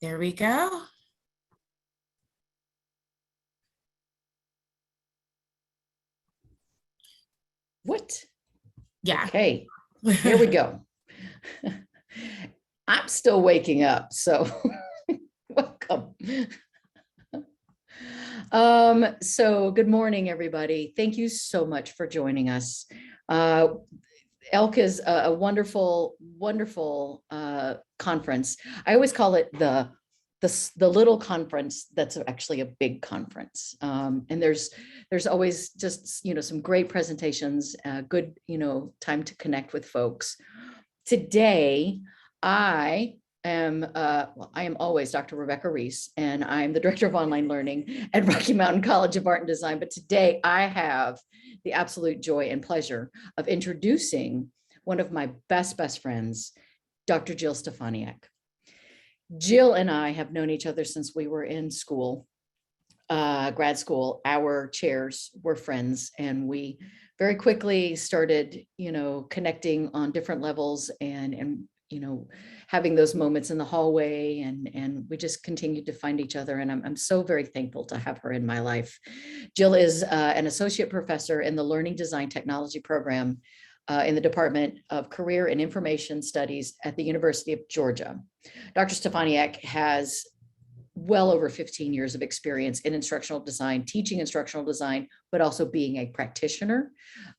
There we go. What? Yeah. Okay, here we go. I'm still waking up, so welcome. So good morning, everybody. Thank you so much for joining us. ELK is a wonderful, wonderful conference. I always call it the little conference that's actually a big conference. And there's always just, some great presentations, good, time to connect with folks. Today, I am always Dr. Rebecca Reese, and I'm the Director of Online Learning at Rocky Mountain College of Art and Design. But today I have the absolute joy and pleasure of introducing one of my best friends, Dr. Jill Stefaniak. Jill and I have known each other since we were in school, grad school. Our chairs were friends, and we very quickly started, connecting on different levels and having those moments in the hallway, and we just continued to find each other. And I'm so very thankful to have her in my life. Jill is an associate professor in the Learning Design Technology program in the Department of Career and Information Studies at the University of Georgia. Dr. Stefaniak has well over 15 years of experience in instructional design, teaching instructional design, but also being a practitioner.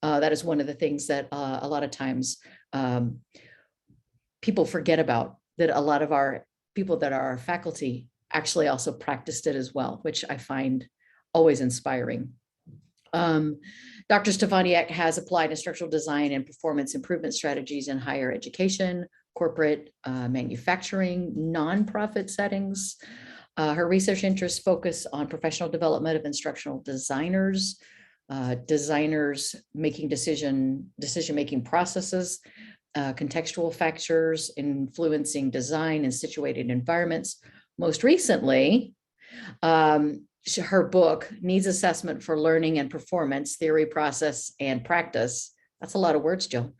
That is one of the things that a lot of times people forget about, that a lot of our people that are our faculty actually also practiced it as well, which I find always inspiring. Dr. Stefaniak has applied instructional design and performance improvement strategies in higher education, corporate, manufacturing, nonprofit settings. Her research interests focus on professional development of instructional designers, designers making decision-making processes, contextual factors influencing design and situated environments. Most recently, her book, Needs Assessment for Learning and Performance, Theory, Process, and Practice. That's a lot of words, Jill.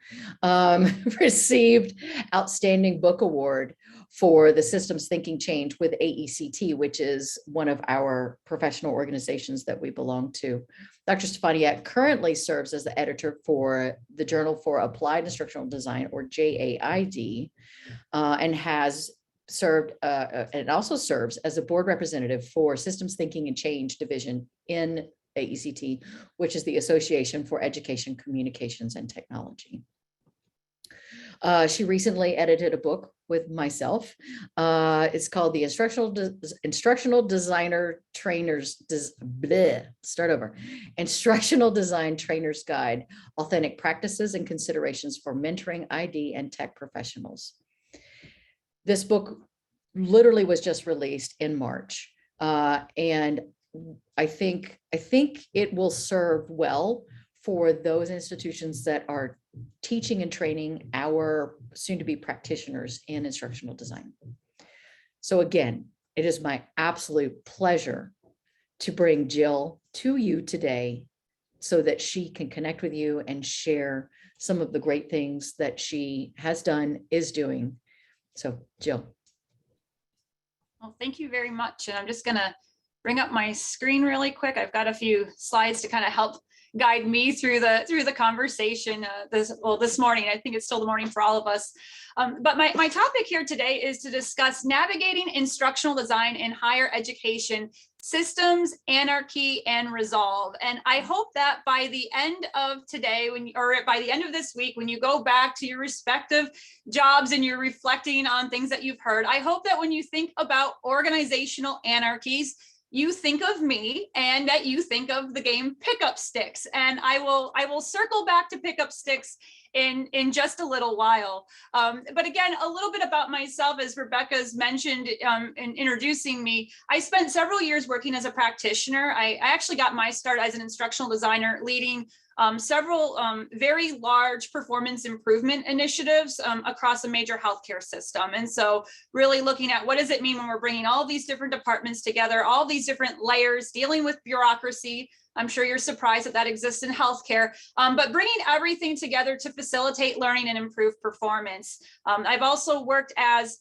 Received Outstanding Book Award for the Systems Thinking Change with AECT, which is one of our professional organizations that we belong to. Dr. Stefaniak currently serves as the editor for the Journal for Applied Instructional Design, or JAID, and has served and also serves as a board representative for Systems Thinking and Change Division in AECT, which is the Association for Education, Communications, and Technology. She recently edited a book with myself. It's called the Instructional Designer Trainers, Instructional Design Trainers Guide, Authentic Practices and Considerations for Mentoring ID and Tech Professionals. This book literally was just released in March, and I think it will serve well for those institutions that are teaching and training our soon-to-be practitioners in instructional design. So again, it is my absolute pleasure to bring Jill to you today so that she can connect with you and share some of the great things that she has done, is doing. So, Jill. Well, thank you very much. And I'm just going to bring up my screen really quick. I've got a few slides to kind of help guide me through the conversation this morning. I think it's still the morning for all of us. But my topic here today is to discuss navigating instructional design in higher education, systems, anarchy, and resolve. And I hope that by the end of today, by the end of this week, when you go back to your respective jobs and you're reflecting on things that you've heard, I hope that when you think about organizational anarchies, you think of me and that you think of the game Pickup Sticks. And I will circle back to Pickup Sticks in just a little while. But again, a little bit about myself, as Rebecca's mentioned in introducing me. I spent several years working as a practitioner. I actually got my start as an instructional designer, leading several very large performance improvement initiatives across a major healthcare system. And so really looking at what does it mean when we're bringing all these different departments together, all these different layers, dealing with bureaucracy. I'm sure you're surprised that exists in healthcare, but bringing everything together to facilitate learning and improve performance. I've also worked as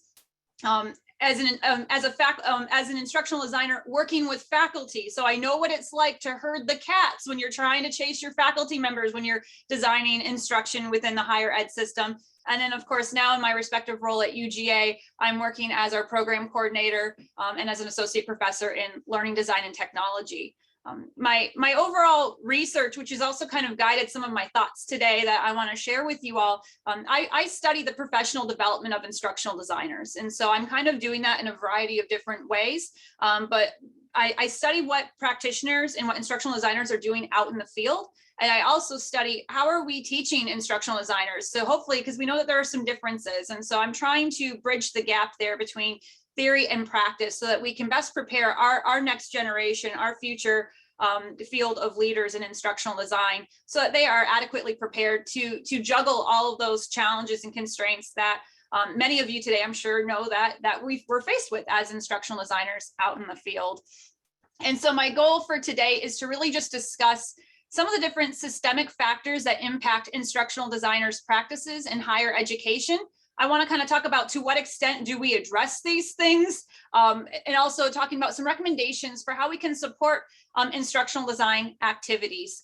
as an instructional designer working with faculty. So I know what it's like to herd the cats when you're trying to chase your faculty members when you're designing instruction within the higher ed system. And then, of course, now in my respective role at UGA, I'm working as our program coordinator and as an associate professor in learning design and technology. My overall research, which has also kind of guided some of my thoughts today that I want to share with you all, I study the professional development of instructional designers. And so I'm kind of doing that in a variety of different ways. But I study what practitioners and what instructional designers are doing out in the field. And I also study how are we teaching instructional designers? So hopefully, because we know that there are some differences. And so I'm trying to bridge the gap there between theory and practice so that we can best prepare our next generation, our future field of leaders in instructional design, so that they are adequately prepared to juggle all of those challenges and constraints that many of you today, I'm sure, know that we're faced with as instructional designers out in the field. And so my goal for today is to really just discuss some of the different systemic factors that impact instructional designers' practices in higher education. I want to kind of talk about to what extent do we address these things, and also talking about some recommendations for how we can support instructional design activities.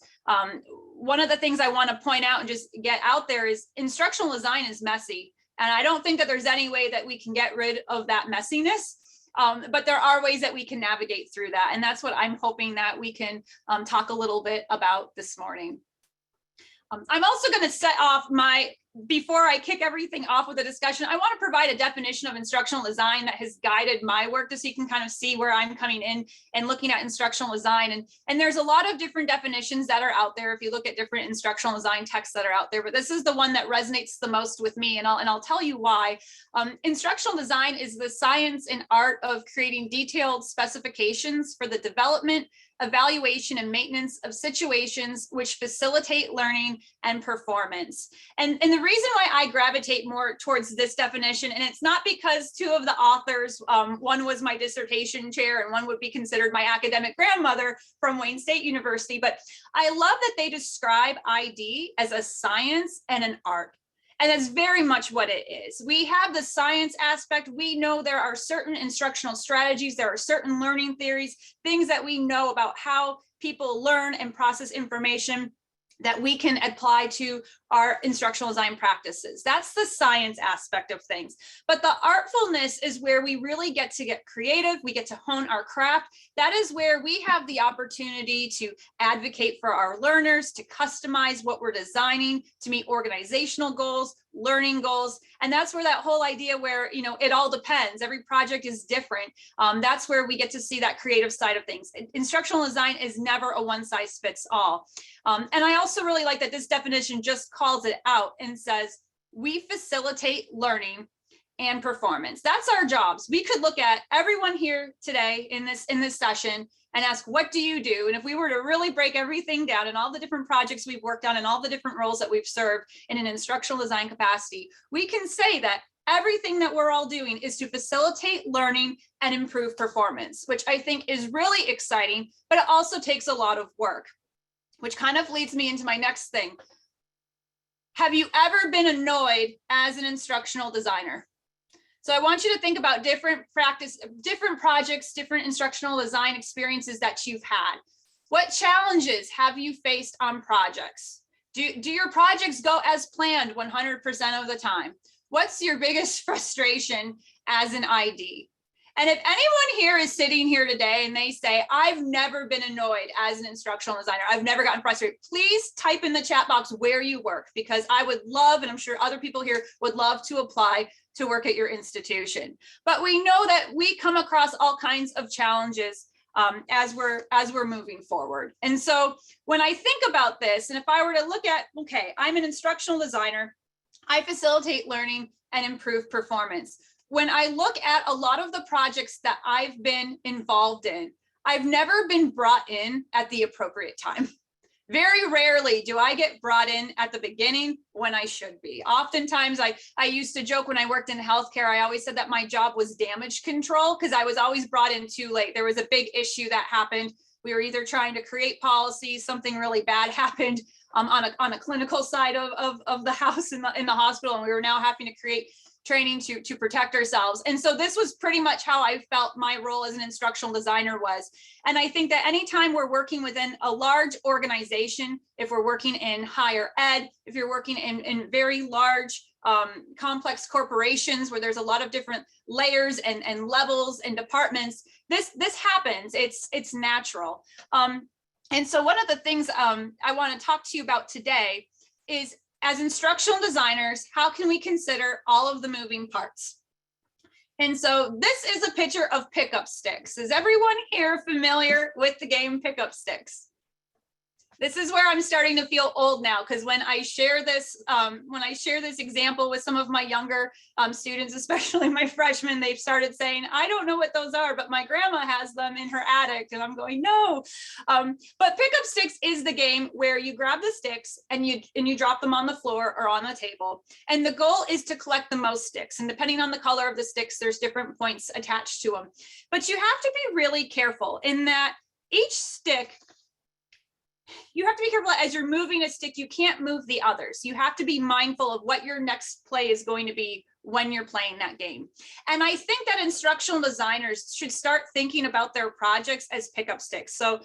One of the things I want to point out and just get out there is instructional design is messy. And I don't think that there's any way that we can get rid of that messiness. But there are ways that we can navigate through that. And that's what I'm hoping that we can talk a little bit about this morning. I'm also going to set off before I kick everything off with a discussion, I want to provide a definition of instructional design that has guided my work, just so you can kind of see where I'm coming in and looking at instructional design. And there's a lot of different definitions that are out there if you look at different instructional design texts that are out there, but this is the one that resonates the most with me, and I'll tell you why. Instructional design is the science and art of creating detailed specifications for the development, evaluation, and maintenance of situations which facilitate learning and performance. And the reason why I gravitate more towards this definition, and it's not because two of the authors, one was my dissertation chair and one would be considered my academic grandmother from Wayne State University, but I love that they describe ID as a science and an art. And that's very much what it is. We have the science aspect. We know there are certain instructional strategies, there are certain learning theories, things that we know about how people learn and process information that we can apply to our instructional design practices. That's the science aspect of things. But the artfulness is where we really get to get creative. We get to hone our craft. That is where we have the opportunity to advocate for our learners, to customize what we're designing, to meet organizational goals, learning goals. And that's where that whole idea where, it all depends. Every project is different. That's where we get to see that creative side of things. Instructional design is never a one size fits all. And I also really like that this definition just calls it out and says, we facilitate learning and performance. That's our jobs. We could look at everyone here today in this session and ask, what do you do? And if we were to really break everything down and all the different projects we've worked on and all the different roles that we've served in an instructional design capacity, we can say that everything that we're all doing is to facilitate learning and improve performance, which I think is really exciting, but it also takes a lot of work, which kind of leads me into my next thing. Have you ever been annoyed as an instructional designer? So I want you to think about different projects, different instructional design experiences that you've had. What challenges have you faced on projects? Do your projects go as planned 100% of the time? What's your biggest frustration as an ID? And if anyone here is sitting here today and they say, I've never been annoyed as an instructional designer, I've never gotten frustrated, please type in the chat box where you work, because I would love, and I'm sure other people here would love to apply to work at your institution. But we know that we come across all kinds of challenges as we're moving forward. And so when I think about this, and if I were to look at, okay, I'm an instructional designer, I facilitate learning and improve performance. When I look at a lot of the projects that I've been involved in, I've never been brought in at the appropriate time. Very rarely do I get brought in at the beginning when I should be. Oftentimes, I used to joke when I worked in healthcare, I always said that my job was damage control because I was always brought in too late. There was a big issue that happened. We were either trying to create policies, something really bad happened on a clinical side of the house in the hospital, and we were now having to create training to protect ourselves. And so this was pretty much how I felt my role as an instructional designer was. And I think that anytime we're working within a large organization, if we're working in higher ed, if you're working in very large complex corporations where there's a lot of different layers and levels and departments, this happens. It's natural. And so one of the things I want to talk to you about today is, as instructional designers, how can we consider all of the moving parts? And so this is a picture of pickup sticks. Is everyone here familiar with the game pickup sticks? This is where I'm starting to feel old now, because when I share this example with some of my younger students, especially my freshmen, they've started saying, I don't know what those are, but my grandma has them in her attic. And I'm going, no. But pickup sticks is the game where you grab the sticks and you drop them on the floor or on the table. And the goal is to collect the most sticks. And depending on the color of the sticks, there's different points attached to them. But you have to be really careful in that each stick, you have to be careful as you're moving a stick, you can't move the others. You have to be mindful of what your next play is going to be when you're playing that game. And I think that instructional designers should start thinking about their projects as pickup sticks. So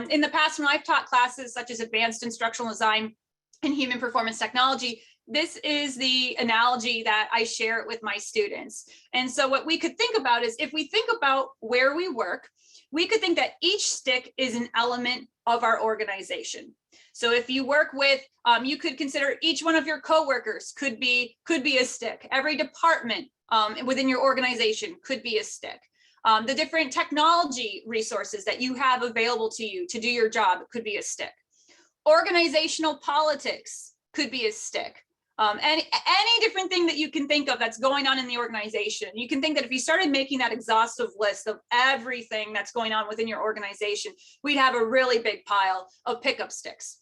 in the past, when I've taught classes such as advanced instructional design and human performance technology, this is the analogy that I share with my students. And so what we could think about is, if we think about where we work, we could think that each stick is an element of our organization. So if you work with, you could consider each one of your coworkers could be a stick. Every department within your organization could be a stick. The different technology resources that you have available to you to do your job could be a stick. Organizational politics could be a stick. Any different thing that you can think of that's going on in the organization. You can think that if you started making that exhaustive list of everything that's going on within your organization, we'd have a really big pile of pickup sticks.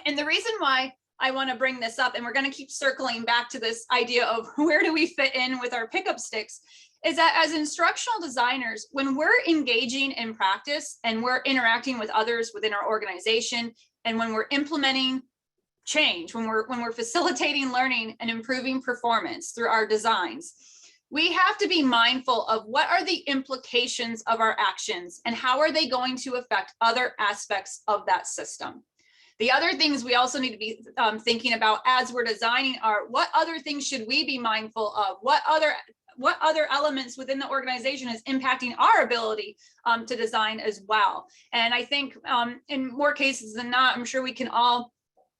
And the reason why I want to bring this up, and we're going to keep circling back to this idea of where do we fit in with our pickup sticks, is that as instructional designers, when we're engaging in practice and we're interacting with others within our organization, and when we're implementing change, when we're facilitating learning and improving performance through our designs, we have to be mindful of what are the implications of our actions and how are they going to affect other aspects of that system. The other things we also need to be thinking about as we're designing are, what other things should we be mindful of? What other elements within the organization is impacting our ability to design as well? And I think in more cases than not, I'm sure we can all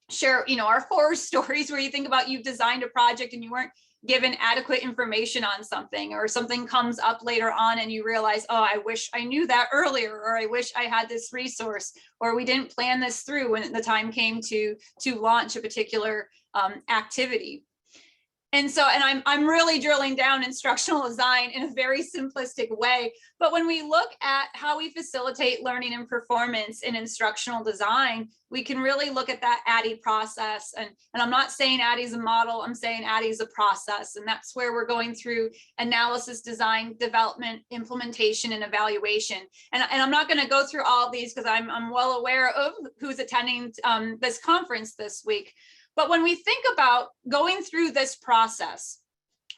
share, our horror stories where you think about you've designed a project and you weren't given adequate information on something, or something comes up later on and you realize, oh, I wish I knew that earlier, or I wish I had this resource, or we didn't plan this through when the time came to launch a particular activity. And so, and I'm really drilling down instructional design in a very simplistic way. But when we look at how we facilitate learning and performance in instructional design, we can really look at that ADDIE process. And I'm not saying ADDIE is a model, I'm saying ADDIE is a process. And that's where we're going through analysis, design, development, implementation, and evaluation. And I'm not going to go through all of these because I'm well aware of who's attending this conference this week. But when we think about going through this process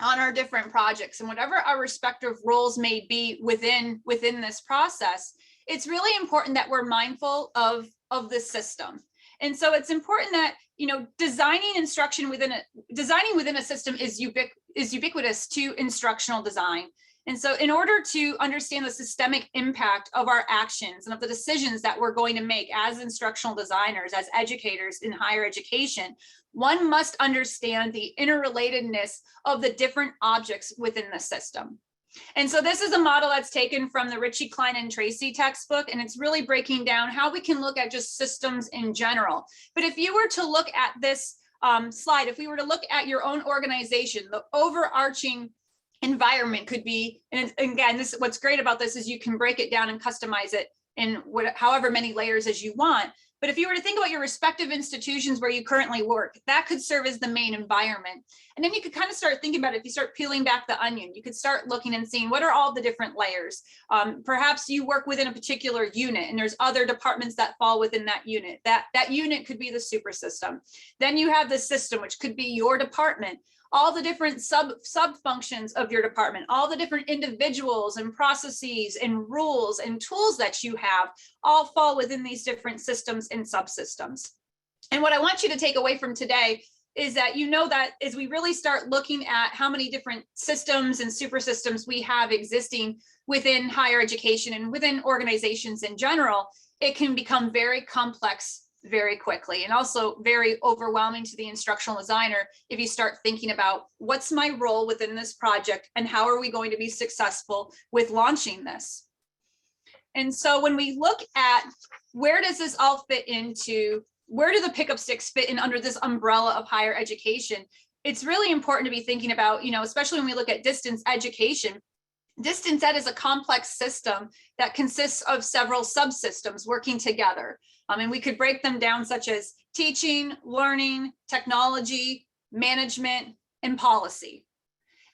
on our different projects and whatever our respective roles may be within this process, it's really important that we're mindful of the system. And so it's important that, designing instruction within a system is ubiquitous to instructional design. And so in order to understand the systemic impact of our actions and of the decisions that we're going to make as instructional designers, as educators in higher education, one must understand the interrelatedness of the different objects within the system. And so this is a model that's taken from the Ritchie, Klein, and Tracy textbook, and it's really breaking down how we can look at just systems in general. But if you were to look at this slide, if we were to look at your own organization, the overarching environment could be, and again, what's great about this is you can break it down and customize it in however many layers as you want. But if you were to think about your respective institutions where you currently work, that could serve as the main environment. And then you could kind of start thinking about it. If you start peeling back the onion, you could start looking and seeing what are all the different layers. Perhaps you work within a particular unit and there's other departments that fall within that unit. That unit could be the super system. Then you have the system, which could be your department. all the different sub functions of your department, all the different individuals and processes and rules and tools that you have all fall within these different systems and subsystems. And what I want you to take away from today is that you know that as we really start looking at how many different systems and super systems we have existing within higher education and within organizations in general, it can become very complex very quickly, and also very overwhelming to the instructional designer if you start thinking about what's my role within this project and how are we going to be successful with launching this. And so when we look at where does this all fit into, where do the pickup sticks fit in under this umbrella of higher education, it's really important to be thinking about, especially when we look at distance education. Distance ed is a complex system that consists of several subsystems working together. And we could break them down such as teaching, learning, technology, management, and policy.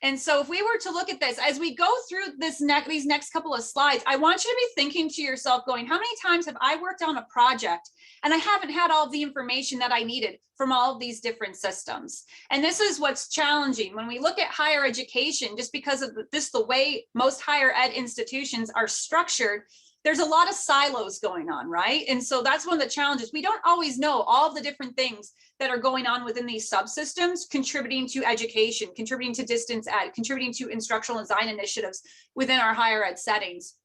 And so if we were to look at this, as we go through these next couple of slides, I want you to be thinking to yourself going, how many times have I worked on a project and I haven't had all the information that I needed from all of these different systems? And this is what's challenging when we look at higher education, just because of the way most higher ed institutions are structured. There's a lot of silos going on, right? And so that's one of the challenges. We don't always know all of the different things that are going on within these subsystems, contributing to education, contributing to distance ed, contributing to instructional design initiatives within our higher ed settings.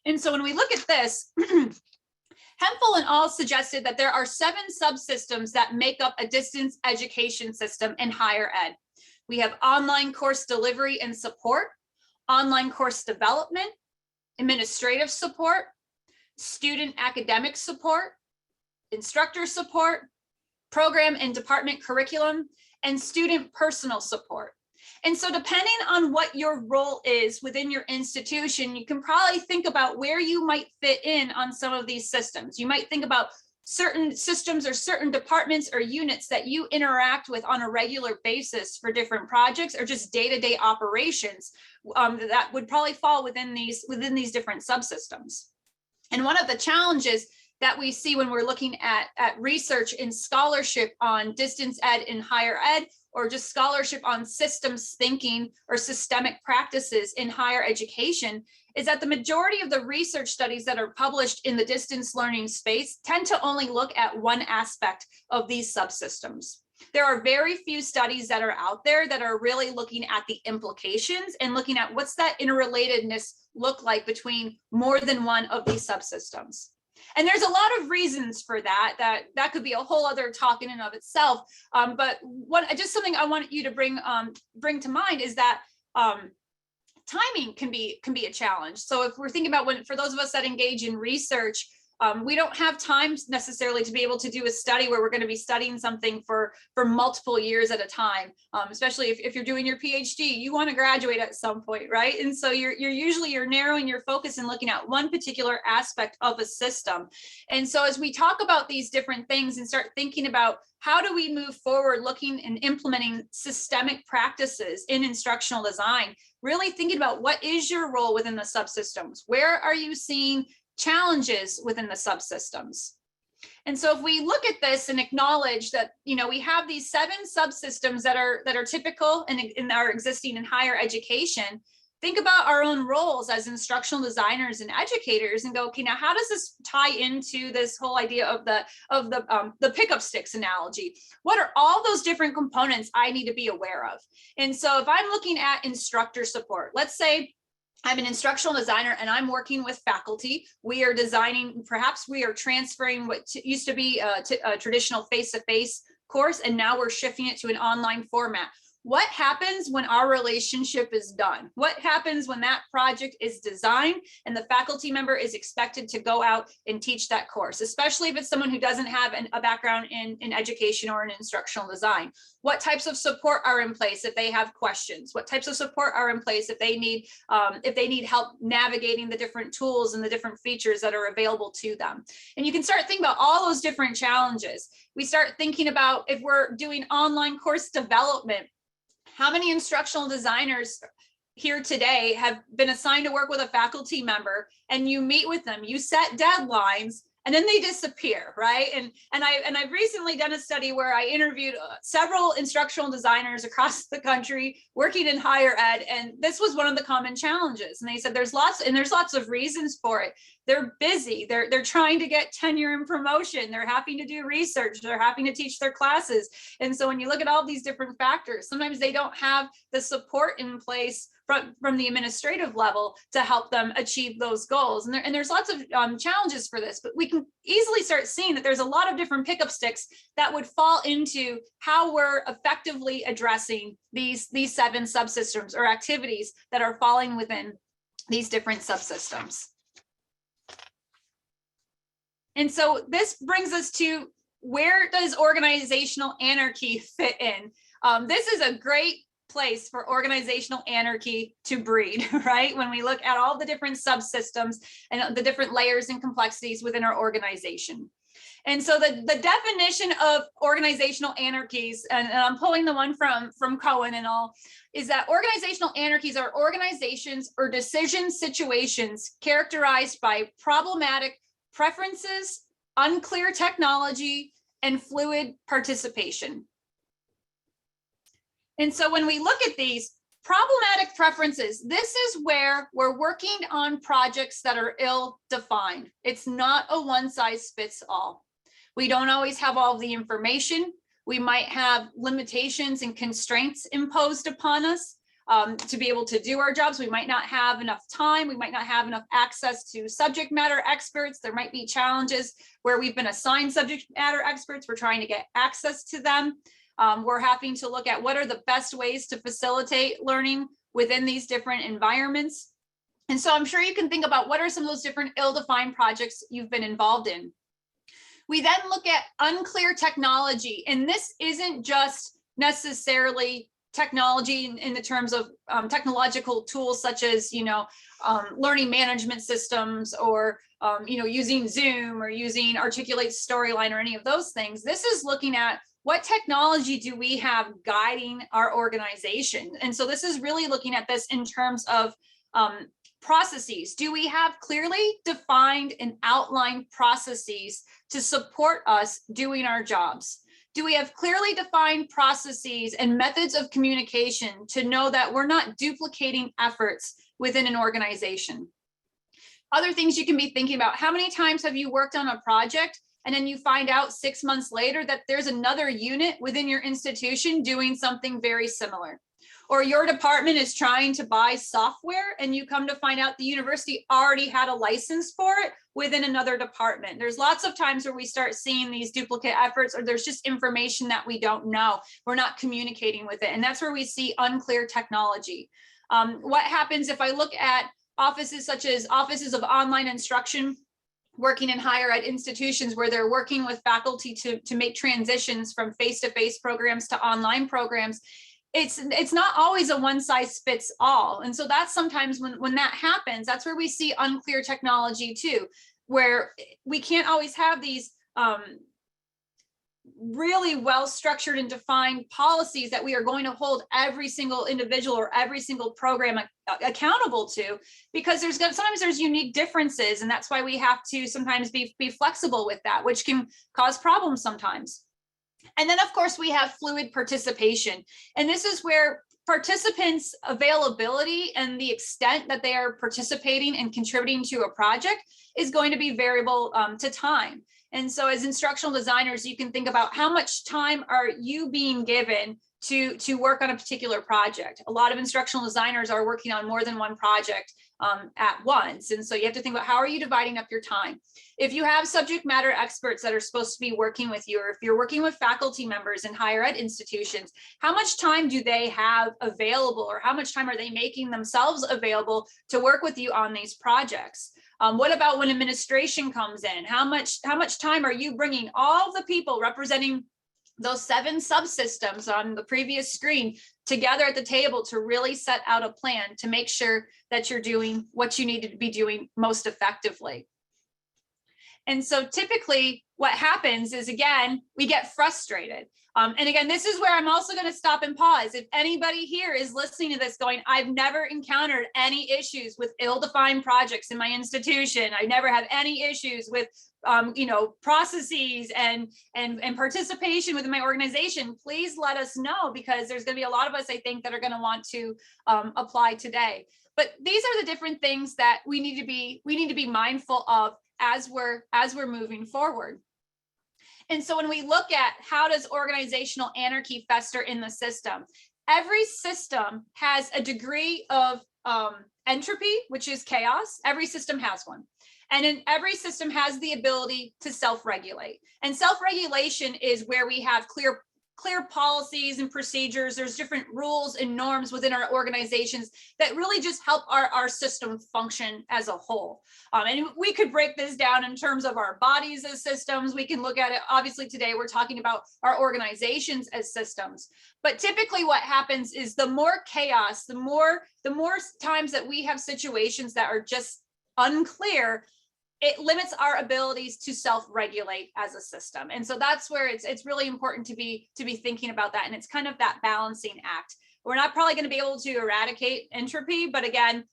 And so when we look at this, Hempel and al. Suggested that there are 7 subsystems that make up a distance education system in higher ed. We have online course delivery and support, online course development, administrative support, student academic support, instructor support, program and department curriculum, and student personal support. And so depending on what your role is within your institution, you can probably think about where you might fit in on some of these systems. You might think about certain systems or certain departments or units that you interact with on a regular basis for different projects or just day-to-day operations that would probably fall within these different subsystems. And one of the challenges that we see when we're looking at research and scholarship on distance ed in higher ed, or just scholarship on systems thinking or systemic practices in higher education, is that the majority of the research studies that are published in the distance learning space tend to only look at one aspect of these subsystems. There are very few studies that are out there that are really looking at the implications and looking at what's that interrelatedness look like between more than one of these subsystems. And there's a lot of reasons for that could be a whole other talk in and of itself. But just something I want you to bring to mind is that timing can be a challenge. So if we're thinking about for those of us that engage in research, we don't have time necessarily to be able to do a study where we're going to be studying something for multiple years at a time, especially if you're doing your PhD, you want to graduate at some point, right? And so you're narrowing your focus and looking at one particular aspect of a system. And so as we talk about these different things and start thinking about how do we move forward looking and implementing systemic practices in instructional design, really thinking about what is your role within the subsystems? Where are you seeing challenges within the subsystems? And so if we look at this and acknowledge that, we have these 7 subsystems that are typical and are existing in higher education, think about our own roles as instructional designers and educators and go, okay, now how does this tie into this whole idea of the pickup sticks analogy? What are all those different components I need to be aware of? And so if I'm looking at instructor support, let's say I'm an instructional designer and I'm working with faculty. We are designing, perhaps we are transferring what used to be a traditional face-to-face course, and now we're shifting it to an online format. What happens when our relationship is done? What happens when that project is designed and the faculty member is expected to go out and teach that course, especially if it's someone who doesn't have a background in education or in instructional design? What types of support are in place if they have questions? What types of support are in place if they need help navigating the different tools and the different features that are available to them? And you can start thinking about all those different challenges. We start thinking about if we're doing online course development, how many instructional designers here today have been assigned to work with a faculty member, and you meet with them, you set deadlines, and then they disappear, right? And I've recently done a study where I interviewed several instructional designers across the country working in higher ed, and this was one of the common challenges. And they said there's lots of reasons for it. They're busy. They're trying to get tenure and promotion. They're having to do research. They're having to teach their classes. And so when you look at all these different factors, sometimes they don't have the support in place from the administrative level to help them achieve those goals. And there's lots of challenges for this, but we can easily start seeing that there's a lot of different pickup sticks that would fall into how we're effectively addressing these 7 subsystems or activities that are falling within these different subsystems. And so this brings us to, where does organizational anarchy fit in? This is a great place for organizational anarchy to breed, right? When we look at all the different subsystems and the different layers and complexities within our organization. And so the definition of organizational anarchies, and I'm pulling the one from Cohen and all, is that organizational anarchies are organizations or decision situations characterized by problematic preferences, unclear technology, and fluid participation. And so when we look at these problematic preferences, this is where we're working on projects that are ill-defined. It's not a one-size-fits-all. We don't always have all the information. We might have limitations and constraints imposed upon us to be able to do our jobs. We might not have enough time. We might not have enough access to subject matter experts. There might be challenges where we've been assigned subject matter experts. We're trying to get access to them. We're having to look at what are the best ways to facilitate learning within these different environments. And so I'm sure you can think about what are some of those different ill-defined projects you've been involved in. We then look at unclear technology, and this isn't just necessarily technology in the terms of technological tools such as, learning management systems or, using Zoom or using Articulate Storyline or any of those things. This is looking at what technology do we have guiding our organization? And so this is really looking at this in terms of processes. Do we have clearly defined and outlined processes to support us doing our jobs? Do we have clearly defined processes and methods of communication to know that we're not duplicating efforts within an organization? Other things you can be thinking about: how many times have you worked on a project and then you find out 6 months later that there's another unit within your institution doing something very similar? Or your department is trying to buy software and you come to find out the university already had a license for it within another department. There's lots of times where we start seeing these duplicate efforts, or there's just information that we don't know. We're not communicating with it. And that's where we see unclear technology. What happens if I look at offices such as offices of online instruction, working in higher ed institutions where they're working with faculty to make transitions from face-to-face programs to online programs? It's not always a one size fits all. And so that's sometimes when that happens, that's where we see unclear technology too, where we can't always have these really well structured and defined policies that we are going to hold every single individual or every single program accountable to, because sometimes there's unique differences. And that's why we have to sometimes be flexible with that, which can cause problems sometimes. And then, of course, we have fluid participation. And this is where participants' availability and the extent that they are participating and contributing to a project is going to be variable to time. And so as instructional designers, you can think about how much time are you being given to work on a particular project. A lot of instructional designers are working on more than one project at once. And so you have to think about, how are you dividing up your time? If you have subject matter experts that are supposed to be working with you, or if you're working with faculty members in higher ed institutions, how much time do they have available, or how much time are they making themselves available to work with you on these projects? What about when administration comes in? How much time are you bringing all the people representing those 7 subsystems on the previous screen together at the table to really set out a plan to make sure that you're doing what you need to be doing most effectively? And so typically what happens is, again, we get frustrated. And again, this is where I'm also going to stop and pause. If anybody here is listening to this going, I've never encountered any issues with ill-defined projects in my institution. I never have any issues with processes and participation within my organization, please let us know, because there's going to be a lot of us, I think, that are going to want to apply today. But these are the different things that we need to be mindful of as we're moving forward. And so when we look at how does organizational anarchy fester in the system, every system has a degree of entropy, which is chaos. Every system has one. And in every system has the ability to self-regulate. And self-regulation is where we have clear policies and procedures. There's different rules and norms within our organizations that really just help our system function as a whole. And we could break this down in terms of our bodies as systems. We can look at it, obviously today we're talking about our organizations as systems. But typically what happens is the more chaos, the more times that we have situations that are just unclear, it limits our abilities to self-regulate as a system. And so that's where it's really important to be thinking about that. And it's kind of that balancing act. We're not probably going to be able to eradicate entropy, but again,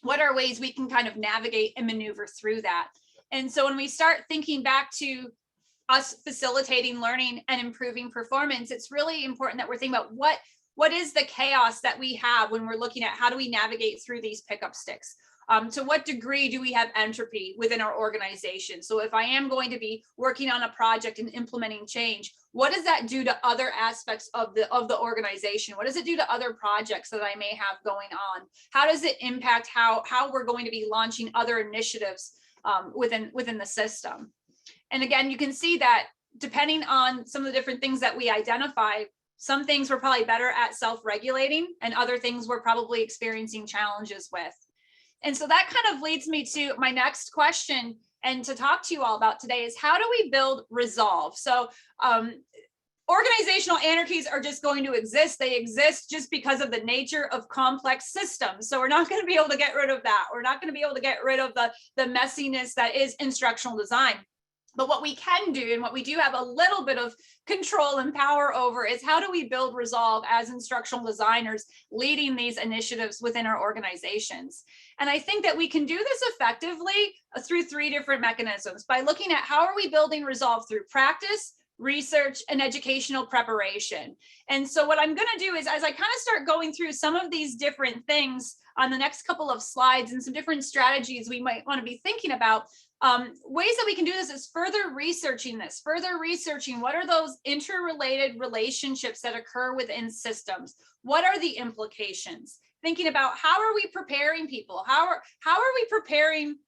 what are ways we can kind of navigate and maneuver through that? And so when we start thinking back to us facilitating learning and improving performance, it's really important that we're thinking about what is the chaos that we have when we're looking at how do we navigate through these pickup sticks? To what degree do we have entropy within our organization? So if I am going to be working on a project and implementing change, what does that do to other aspects of the organization? What does it do to other projects that I may have going on? How does it impact how we're going to be launching other initiatives within the system? And again, you can see that depending on some of the different things that we identify, some things we're probably better at self-regulating and other things we're probably experiencing challenges with. And so that kind of leads me to my next question and to talk to you all about today is how do we build resolve? So organizational anarchies are just going to exist. They exist just because of the nature of complex systems. So we're not going to be able to get rid of that. We're not going to be able to get rid of the messiness that is instructional design. But what we can do, and what we do have a little bit of control and power over, is how do we build resolve as instructional designers leading these initiatives within our organizations? And I think that we can do this effectively through three different mechanisms by looking at how are we building resolve through practice, research, and educational preparation. And so what I'm going to do is, as I kind of start going through some of these different things on the next couple of slides and some different strategies we might want to be thinking about, ways that we can do this is further researching what are those interrelated relationships that occur within systems? What are the implications? Thinking about how are we preparing people? How are we preparing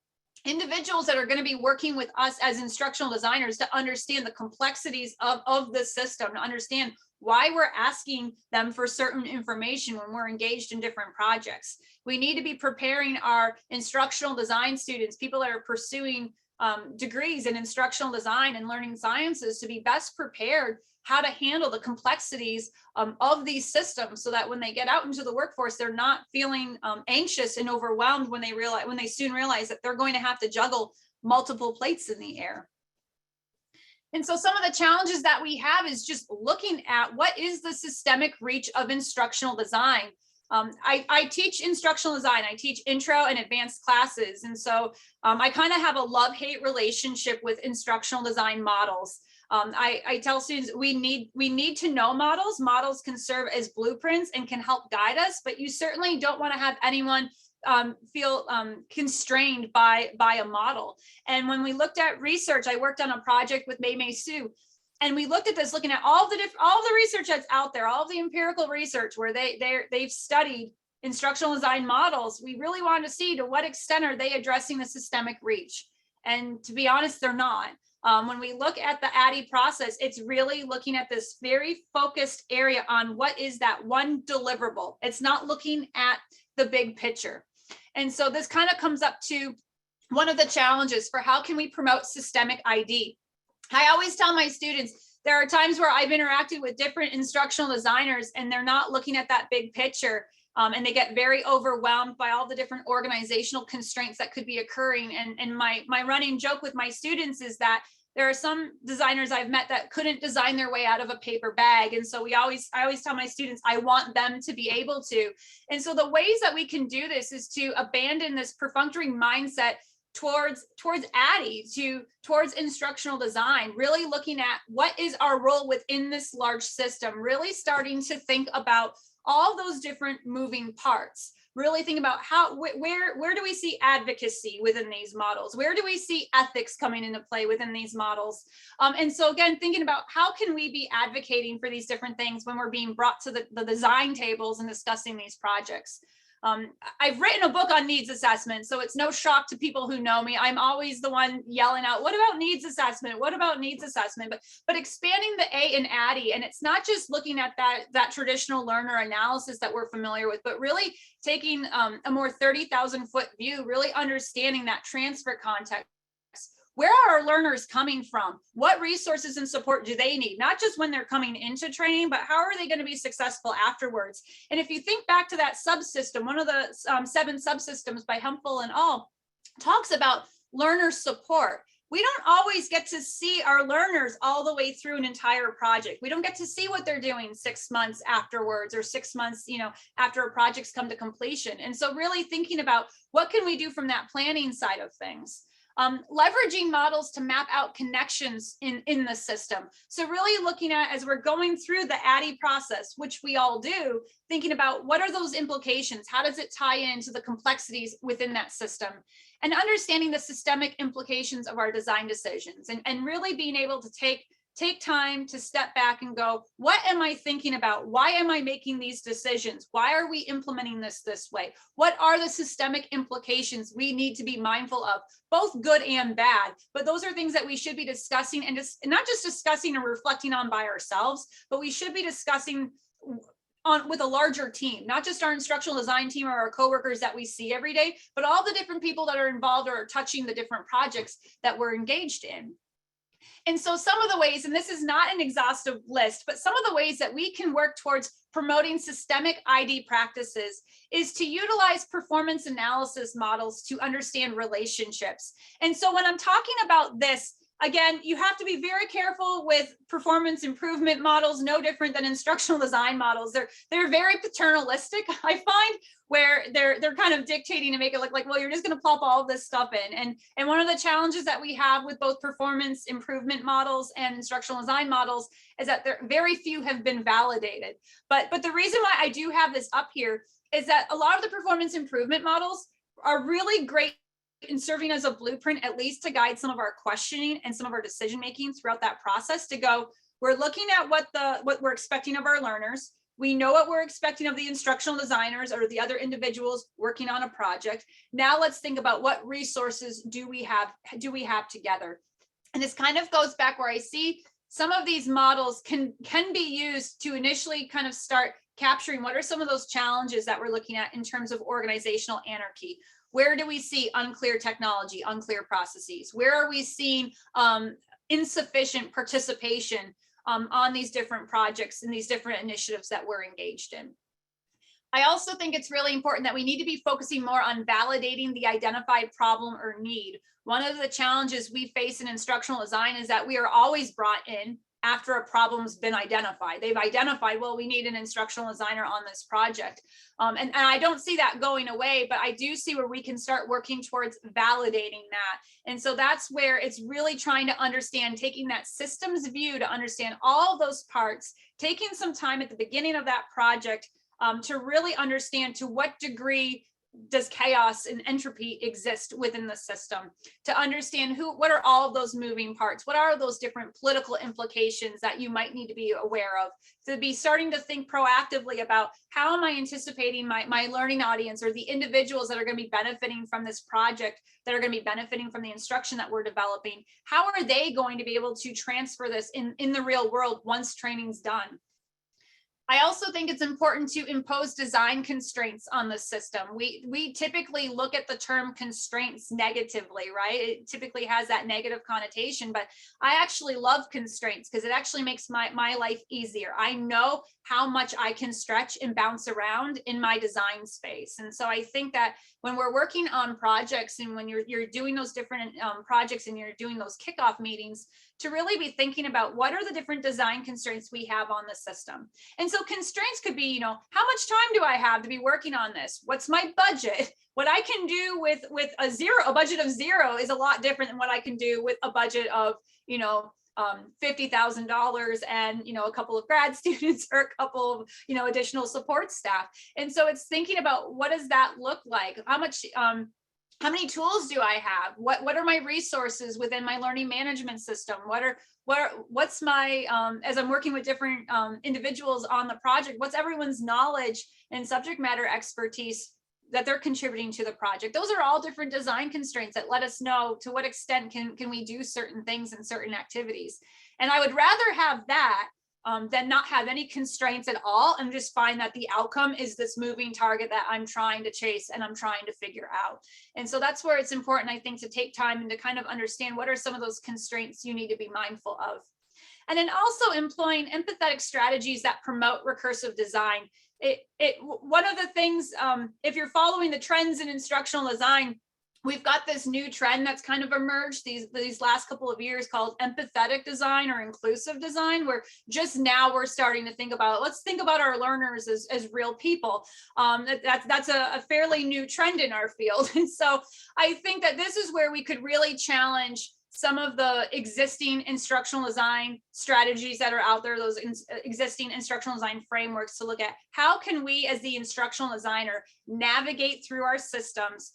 individuals that are going to be working with us as instructional designers to understand the complexities of the system, to understand why we're asking them for certain information when we're engaged in different projects. We need to be preparing our instructional design students, people that are pursuing degrees in instructional design and learning sciences, to be best prepared how to handle the complexities of these systems, so that when they get out into the workforce, they're not feeling anxious and overwhelmed when they soon realize that they're going to have to juggle multiple plates in the air. And so some of the challenges that we have is just looking at what is the systemic reach of instructional design. I teach instructional design. I teach intro and advanced classes. And so I kind of have a love-hate relationship with instructional design models. I tell students we need to know models. Models can serve as blueprints and can help guide us, but you certainly don't want to have anyone feel constrained by a model. And when we looked at research, I worked on a project with Mei Sue, and we looked at this, looking at all the research that's out there, all of the empirical research where they've studied instructional design models. We really wanted to see to what extent are they addressing the systemic reach. And to be honest, they're not. When we look at the ADDIE process, it's really looking at this very focused area on what is that one deliverable. It's not looking at the big picture. And so this kind of comes up to one of the challenges for how can we promote systemic ID. I always tell my students, there are times where I've interacted with different instructional designers and they're not looking at that big picture. And they get very overwhelmed by all the different organizational constraints that could be occurring. And my running joke with my students is that there are some designers I've met that couldn't design their way out of a paper bag. And so I always tell my students, I want them to be able to. And so the ways that we can do this is to abandon this perfunctory mindset towards ADDIE, towards instructional design, really looking at what is our role within this large system, really starting to think about all those different moving parts. Really think about where do we see advocacy within these models? Where do we see ethics coming into play within these models? And so again, thinking about how can we be advocating for these different things when we're being brought to the design tables and discussing these projects. I've written a book on needs assessment, so it's no shock to people who know me. I'm always the one yelling out, what about needs assessment? What about needs assessment? But expanding the A in ADDIE, and it's not just looking at that traditional learner analysis that we're familiar with, but really taking a more 30,000 foot view, really understanding that transfer context. Where are our learners coming from? What resources and support do they need? Not just when they're coming into training, but how are they going to be successful afterwards? And if you think back to that subsystem, one of the 7 subsystems by Hempel and al. Talks about learner support. We don't always get to see our learners all the way through an entire project. We don't get to see what they're doing 6 months afterwards or 6 months, after a project's come to completion. And so really thinking about what can we do from that planning side of things. Leveraging models to map out connections in the system. So really looking at, as we're going through the ADDIE process, which we all do, thinking about what are those implications? How does it tie into the complexities within that system? And understanding the systemic implications of our design decisions and really being able to take time to step back and go, what am I thinking about? Why am I making these decisions? Why are we implementing this way? What are the systemic implications we need to be mindful of, both good and bad? But those are things that we should be discussing, and not just discussing and reflecting on by ourselves, but we should be discussing with a larger team, not just our instructional design team or our coworkers that we see every day, but all the different people that are involved or are touching the different projects that we're engaged in. And so some of the ways, and this is not an exhaustive list, but some of the ways that we can work towards promoting systemic ID practices is to utilize performance analysis models to understand relationships. And so when I'm talking about this, again, you have to be very careful with performance improvement models, no different than instructional design models. They're very paternalistic, I find, where they're kind of dictating to make it look like, well, you're just going to plop all of this stuff in. And one of the challenges that we have with both performance improvement models and instructional design models is that very few have been validated. But the reason why I do have this up here is that a lot of the performance improvement models are really great in serving as a blueprint, at least to guide some of our questioning and some of our decision making throughout that process. To go, we're looking at what we're expecting of our learners. We know what we're expecting of the instructional designers or the other individuals working on a project. Now let's think about what resources do we have together. And this kind of goes back where I see some of these models can be used to initially kind of start capturing what are some of those challenges that we're looking at in terms of organizational anarchy. Where do we see unclear technology, unclear processes? Where are we seeing insufficient participation on these different projects and these different initiatives that we're engaged in? I also think it's really important that we need to be focusing more on validating the identified problem or need. One of the challenges we face in instructional design is that we are always brought in after a problem's been identified. They've identified, well, we need an instructional designer on this project. And I don't see that going away, but I do see where we can start working towards validating that. And so that's where it's really trying to understand, taking that systems view to understand all those parts, taking some time at the beginning of that project to really understand to what degree does chaos and entropy exist within the system, to understand what are all of those moving parts, what are those different political implications that you might need to be aware of, to be starting to think proactively about how am I anticipating my learning audience or the individuals that are going to be benefiting from this project, that are going to be benefiting from the instruction that we're developing. How are they going to be able to transfer this in the real world once training's done? I also think it's important to impose design constraints on the system. We typically look at the term constraints negatively, right? It typically has that negative connotation, but I actually love constraints because it actually makes my life easier. I know how much I can stretch and bounce around in my design space. And so I think that when we're working on projects and when you're doing those different projects and you're doing those kickoff meetings, to really be thinking about what are the different design constraints we have on the system. And so constraints could be, how much time do I have to be working on this? What's my budget? What I can do with a budget of zero is a lot different than what I can do with a budget of, $50,000 and, a couple of grad students or a couple of, additional support staff. And so it's thinking about what does that look like? How many tools do I have? What are my resources within my learning management system? What's my, as I'm working with different individuals on the project, what's everyone's knowledge and subject matter expertise that they're contributing to the project? Those are all different design constraints that let us know to what extent can we do certain things and certain activities. And I would rather have that than not have any constraints at all and just find that the outcome is this moving target that I'm trying to chase and I'm trying to figure out. And so that's where it's important, I think, to take time and to kind of understand what are some of those constraints you need to be mindful of. And then also employing empathetic strategies that promote recursive design. One of the things, if you're following the trends in instructional design, we've got this new trend that's kind of emerged these last couple of years called empathetic design or inclusive design, where just now we're starting to think about, let's think about our learners as real people. That's a fairly new trend in our field. And so I think that this is where we could really challenge some of the existing instructional design strategies that are out there, those existing instructional design frameworks, to look at how can we as the instructional designer navigate through our systems,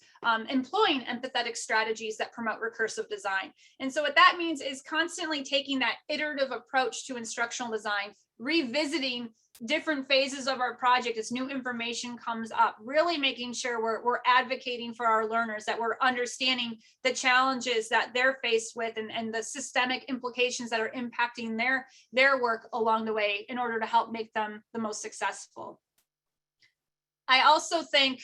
employing empathetic strategies that promote recursive design. And so what that means is constantly taking that iterative approach to instructional design, revisiting different phases of our project as new information comes up, really making sure we're advocating for our learners, that we're understanding the challenges that they're faced with and the systemic implications that are impacting their work along the way in order to help make them the most successful. I also think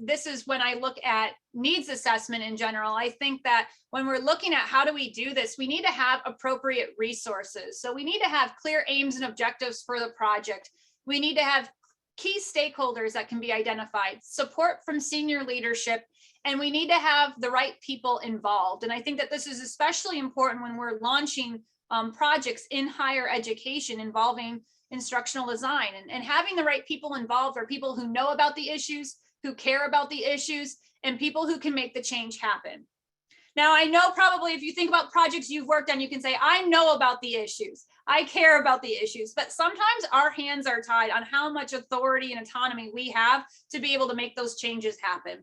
this is when I look at needs assessment in general. I think that when we're looking at how do we do this, we need to have appropriate resources. So we need to have clear aims and objectives for the project. We need to have key stakeholders that can be identified, support from senior leadership, and we need to have the right people involved. And I think that this is especially important when we're launching projects in higher education involving instructional design, and having the right people involved are people who know about the issues, who care about the issues, and people who can make the change happen. Now, I know probably if you think about projects you've worked on, you can say, I know about the issues, I care about the issues, but sometimes our hands are tied on how much authority and autonomy we have to be able to make those changes happen.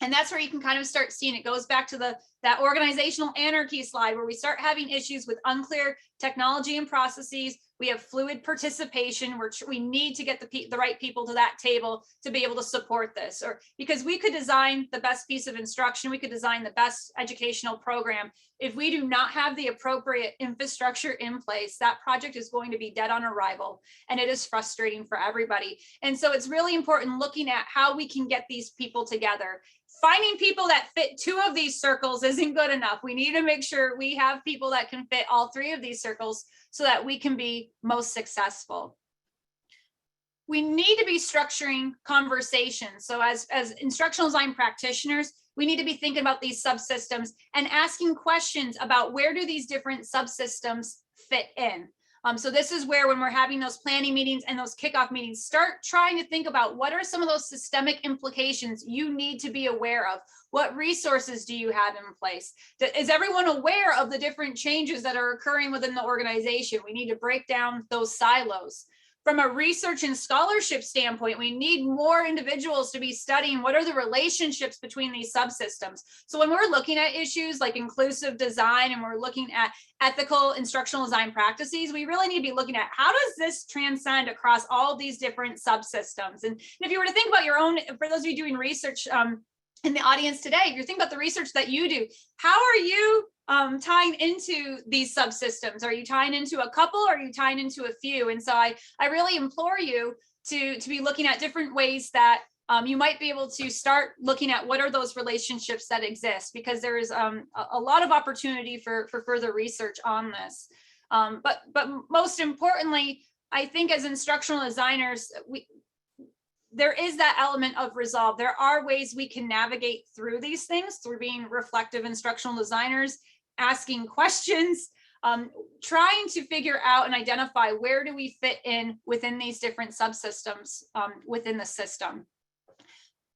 And that's where you can kind of start seeing it goes back to that organizational anarchy slide, where we start having issues with unclear technology and processes. We have fluid participation, where we need to get the right people to that table to be able to support this. Or because we could design the best piece of instruction, we could design the best educational program. If we do not have the appropriate infrastructure in place, that project is going to be dead on arrival, and it is frustrating for everybody. And so it's really important looking at how we can get these people together. Finding people that fit 2 of these circles isn't good enough. We need to make sure we have people that can fit all 3 of these circles so that we can be most successful. We need to be structuring conversations. So as instructional design practitioners, we need to be thinking about these subsystems and asking questions about where do these different subsystems fit in. So this is where, when we're having those planning meetings and those kickoff meetings, start trying to think about what are some of those systemic implications you need to be aware of. What resources do you have in place? Is everyone aware of the different changes that are occurring within the organization? We need to break down those silos. From a research and scholarship standpoint, we need more individuals to be studying what are the relationships between these subsystems. So when we're looking at issues like inclusive design and we're looking at ethical instructional design practices, we really need to be looking at how does this transcend across all of these different subsystems. And if you were to think about your own, for those of you doing research in the audience today, if you're thinking about the research that you do, how are you tying into these subsystems? Are you tying into a couple, or are you tying into a few? And so I really implore you to be looking at different ways that you might be able to start looking at what are those relationships that exist, because there is a lot of opportunity for further research on this. But most importantly, I think as instructional designers, there is that element of resolve. There are ways we can navigate through these things through being reflective instructional designers, asking questions, trying to figure out and identify where do we fit in within these different subsystems within the system.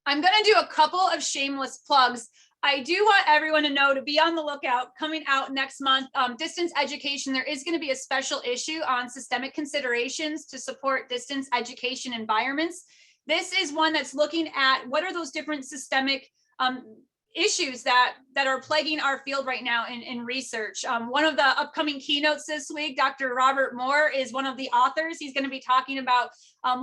I'm going to do a couple of shameless plugs. I do want everyone to know to be on the lookout. Coming out next month, distance education, there is going to be a special issue on systemic considerations to support distance education environments. This is one that's looking at what are those different systemic issues that are plaguing our field right now in research. One of the upcoming keynotes this week, Dr. Robert Moore is one of the authors. He's going to be talking about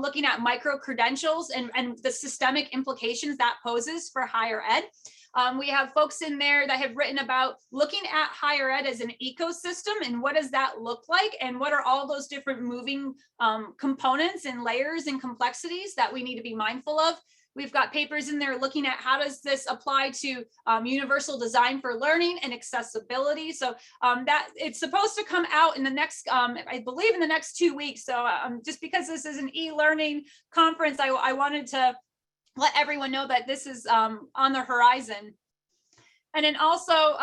looking at micro-credentials and the systemic implications that poses for higher ed. We have folks in there that have written about looking at higher ed as an ecosystem and what does that look like, and what are all those different moving components and layers and complexities that we need to be mindful of. We've got papers in there looking at how does this apply to universal design for learning and accessibility. So that it's supposed to come out in the next, I believe in the next 2 weeks. So just because this is an e-learning conference, I wanted to let everyone know that this is on the horizon. And then also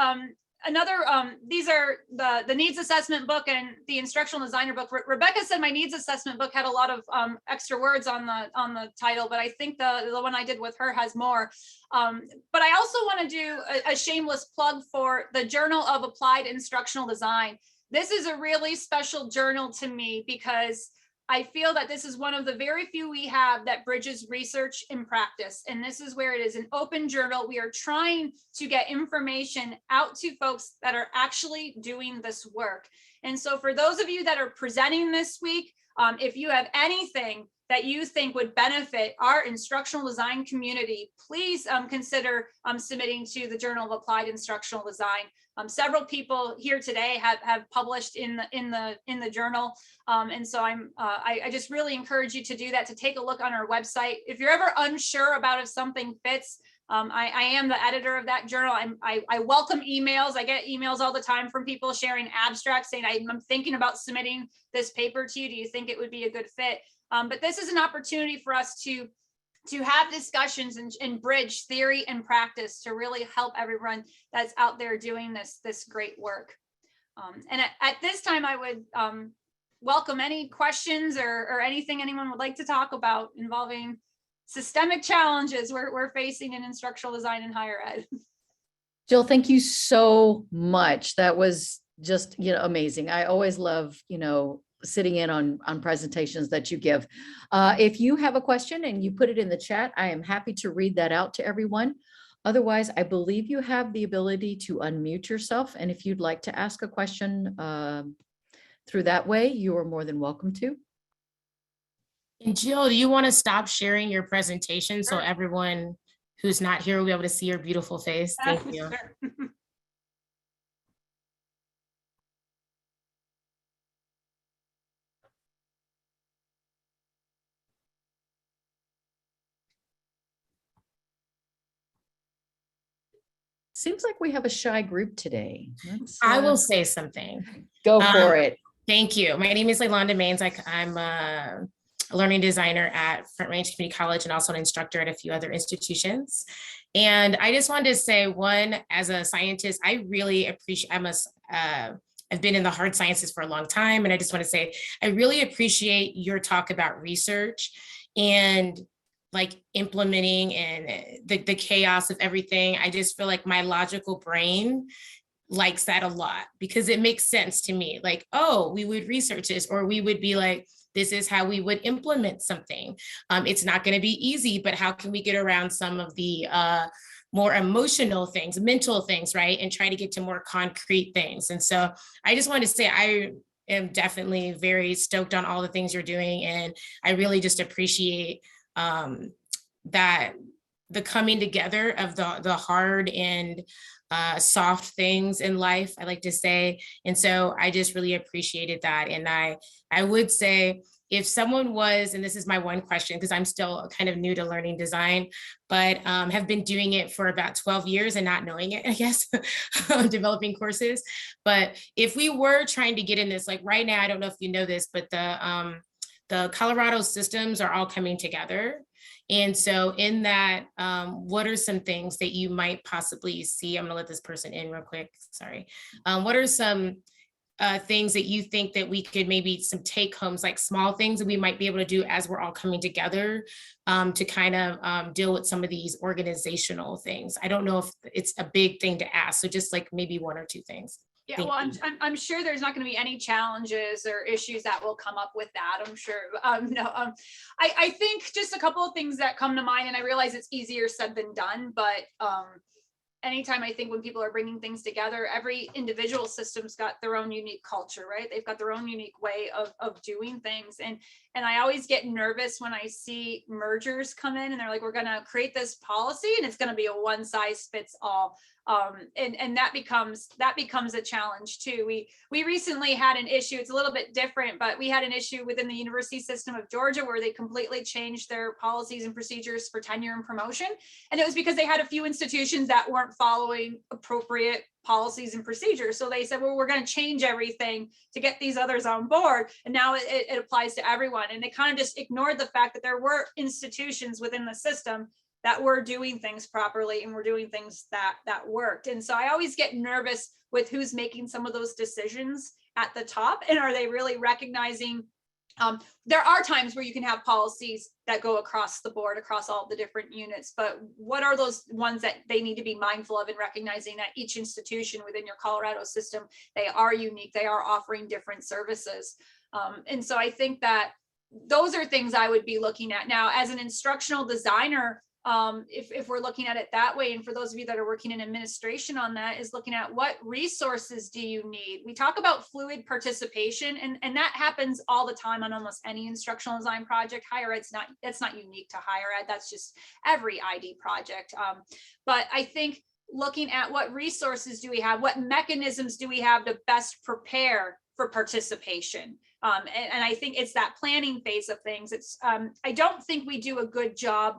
another, these are the needs assessment book and the instructional designer book. Rebecca said my needs assessment book had a lot of extra words on the title, but I think the one I did with her has more. But I also want to do a shameless plug for the Journal of Applied Instructional Design. This is a really special journal to me because I feel that this is one of the very few we have that bridges research and practice. And this is where it is an open journal. We are trying to get information out to folks that are actually doing this work. And so for those of you that are presenting this week, if you have anything that you think would benefit our instructional design community, please consider submitting to the Journal of Applied Instructional Design. Several people here today have published in the journal, and so I just really encourage you to do that, to take a look on our website. If you're ever unsure about if something fits, I am the editor of that journal. I welcome emails. I get emails all the time from people sharing abstracts saying, I'm thinking about submitting this paper to you. Do you think it would be a good fit? But this is an opportunity for us to have discussions and bridge theory and practice to really help everyone that's out there doing this great work. And at this time, I would welcome any questions or anything anyone would like to talk about involving systemic challenges we're facing in instructional design and higher ed. Jill, thank you so much. That was just, amazing. I always love, sitting in on presentations that you give. If you have a question and you put it in the chat, I am happy to read that out to everyone. Otherwise, I believe you have the ability to unmute yourself. And if you'd like to ask a question through that way, you are more than welcome to. And Jill, do you want to stop sharing your presentation so everyone who's not here will be able to see your beautiful face? Thank you. Sure. Seems like we have a shy group today. I will say something. Go for it. Thank you. My name is Leilanda Maines. I'm a learning designer at Front Range Community College and also an instructor at a few other institutions. And I just wanted to say, one, as a scientist, I really appreciate, I've been in the hard sciences for a long time. And I just want to say, I really appreciate your talk about research and like implementing and the chaos of everything. I just feel like my logical brain likes that a lot because it makes sense to me. Like, oh, we would research this, or we would be like, this is how we would implement something. It's not going to be easy, but how can we get around some of the more emotional things, mental things, right? And try to get to more concrete things. And so I just wanted to say, I am definitely very stoked on all the things you're doing. And I really just appreciate that the coming together of the hard and soft things in life, I like to say. And so I just really appreciated that. And I would say, if someone was, and this is my one question, because I'm still kind of new to learning design, but have been doing it for about 12 years and not knowing it, I guess, developing courses. But if we were trying to get in this, like right now, I don't know if you know this, but the Colorado systems are all coming together. And so in that, what are some things that you might possibly see? I'm gonna let this person in real quick, sorry. What are some things that you think that we could, maybe some take homes, like small things that we might be able to do as we're all coming together to kind of deal with some of these organizational things? I don't know if it's a big thing to ask, so just like maybe one or two things. Yeah, Thank well, you. I'm sure there's not going to be any challenges or issues that will come up with that. I'm sure. I think just a couple of things that come to mind, and I realize it's easier said than done, but anytime I think when people are bringing things together, every individual system's got their own unique culture, right? They've got their own unique way of doing things. And I always get nervous when I see mergers come in and they're like, we're going to create this policy and it's going to be a one size fits all. And that becomes a challenge too. We recently had an issue. It's a little bit different, but we had an issue within the university system of Georgia where they completely changed their policies and procedures for tenure and promotion. And it was because they had a few institutions that weren't following appropriate policies and procedures. So they said, well, we're going to change everything to get these others on board. And now it applies to everyone. And they kind of just ignored the fact that there were institutions within the system that were doing things properly and were doing things that worked. And so I always get nervous with who's making some of those decisions at the top, and are they really recognizing there are times where you can have policies that go across the board, across all the different units, but what are those ones that they need to be mindful of, and recognizing that each institution within your Colorado system, they are unique, they are offering different services. And so I think that those are things I would be looking at. Now, as an instructional designer, if we're looking at it that way, and for those of you that are working in administration on that, is looking at what resources do you need? We talk about fluid participation, and that happens all the time on almost any instructional design project. Higher ed's that's not unique to higher ed, that's just every ID project. But I think looking at what resources do we have, what mechanisms do we have to best prepare for participation. And I think it's that planning phase of things. It's I don't think we do a good job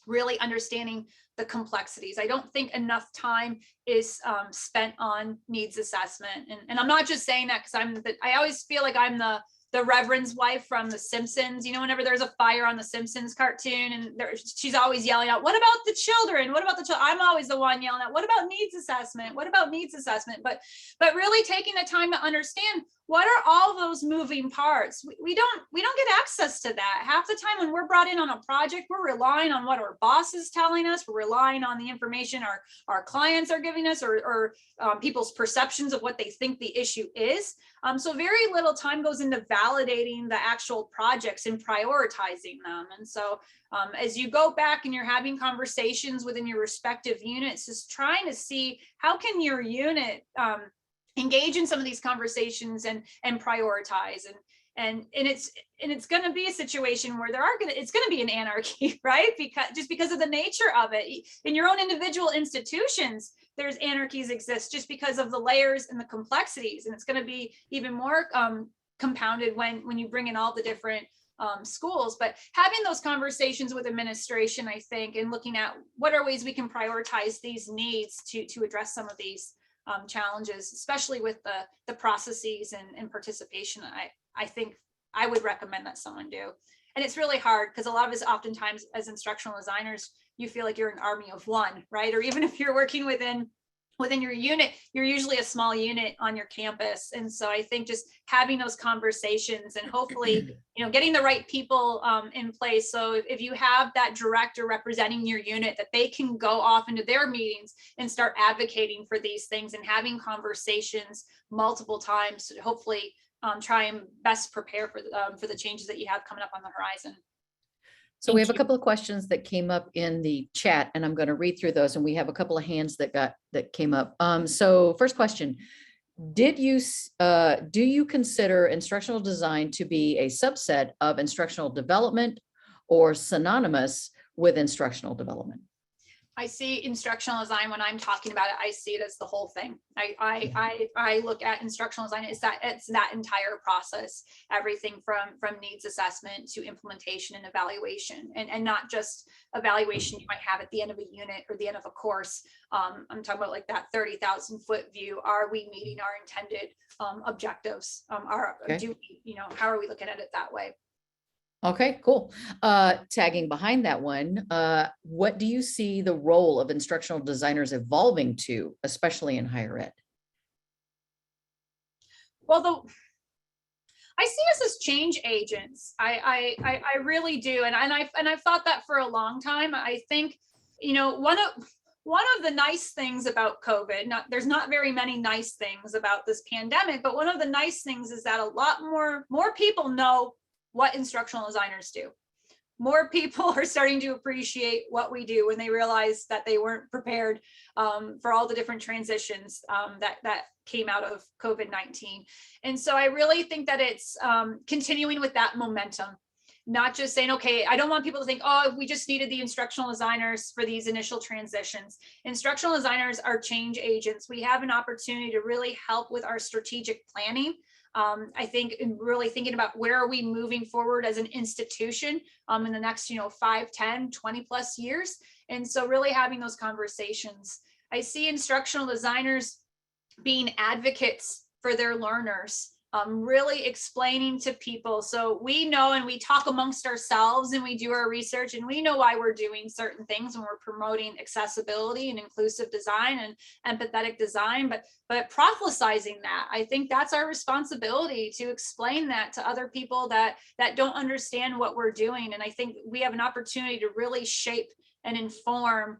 really understanding the complexities. I don't think enough time is spent on needs assessment. And I'm not just saying that because I always feel like I'm the Reverend's wife from The Simpsons. You know, whenever there's a fire on the Simpsons cartoon, and she's always yelling out, what about the children? What about the children? I'm always the one yelling out, what about needs assessment? What about needs assessment? But really taking the time to understand, what are all those moving parts? We don't get access to that. Half the time when we're brought in on a project, we're relying on what our boss is telling us. We're relying on the information our clients are giving us, or people's perceptions of what they think the issue is. So very little time goes into validating the actual projects and prioritizing them. And so as you go back and you're having conversations within your respective units, just trying to see how can your unit engage in some of these conversations and prioritize. And it's going to be a situation where it's going to be an anarchy, right? Because of the nature of it. In your own individual institutions, there's anarchies exist just because of the layers and the complexities. And it's going to be even more compounded when you bring in all the different schools. But having those conversations with administration, I think, and looking at what are ways we can prioritize these needs to address some of these challenges, especially with the processes and participation, I think I would recommend that someone do. And it's really hard because a lot of us oftentimes as instructional designers, you feel like you're an army of one, right? Or even if you're working within your unit, you're usually a small unit on your campus. And so I think just having those conversations and hopefully, getting the right people in place. So if you have that director representing your unit, that they can go off into their meetings and start advocating for these things and having conversations multiple times to hopefully try and best prepare for the changes that you have coming up on the horizon. So we have a couple of questions that came up in the chat, and I'm going to read through those. And we have a couple of hands that came up. So first question: do you consider instructional design to be a subset of instructional development or synonymous with instructional development? I see instructional design when I'm talking about it, I see it as the whole thing. I look at instructional design, it's that entire process, everything from needs assessment to implementation and evaluation, and not just evaluation you might have at the end of a unit or the end of a course. I'm talking about like that 30,000 foot view. Are we meeting our intended objectives? How are we looking at it that way? Okay, cool. Tagging behind that one, what do you see the role of instructional designers evolving to, especially in higher ed? Well, I see us as change agents. I really do, and I've thought that for a long time. I think, one of the nice things about COVID, there's not very many nice things about this pandemic, but one of the nice things is that a lot more people know what instructional designers do. More people are starting to appreciate what we do when they realize that they weren't prepared for all the different transitions that came out of COVID-19. And so I really think that it's continuing with that momentum, not just saying, okay, I don't want people to think, oh, we just needed the instructional designers for these initial transitions. Instructional designers are change agents. We have an opportunity to really help with our strategic planning. I think in really thinking about where are we moving forward as an institution in the next 5, 10, 20 plus years. And so really having those conversations. I see instructional designers being advocates for their learners, really explaining to people. So we know, and we talk amongst ourselves, and we do our research, and we know why we're doing certain things when we're promoting accessibility and inclusive design and empathetic design, but proselytizing that, I think that's our responsibility, to explain that to other people that don't understand what we're doing. And I think we have an opportunity to really shape and inform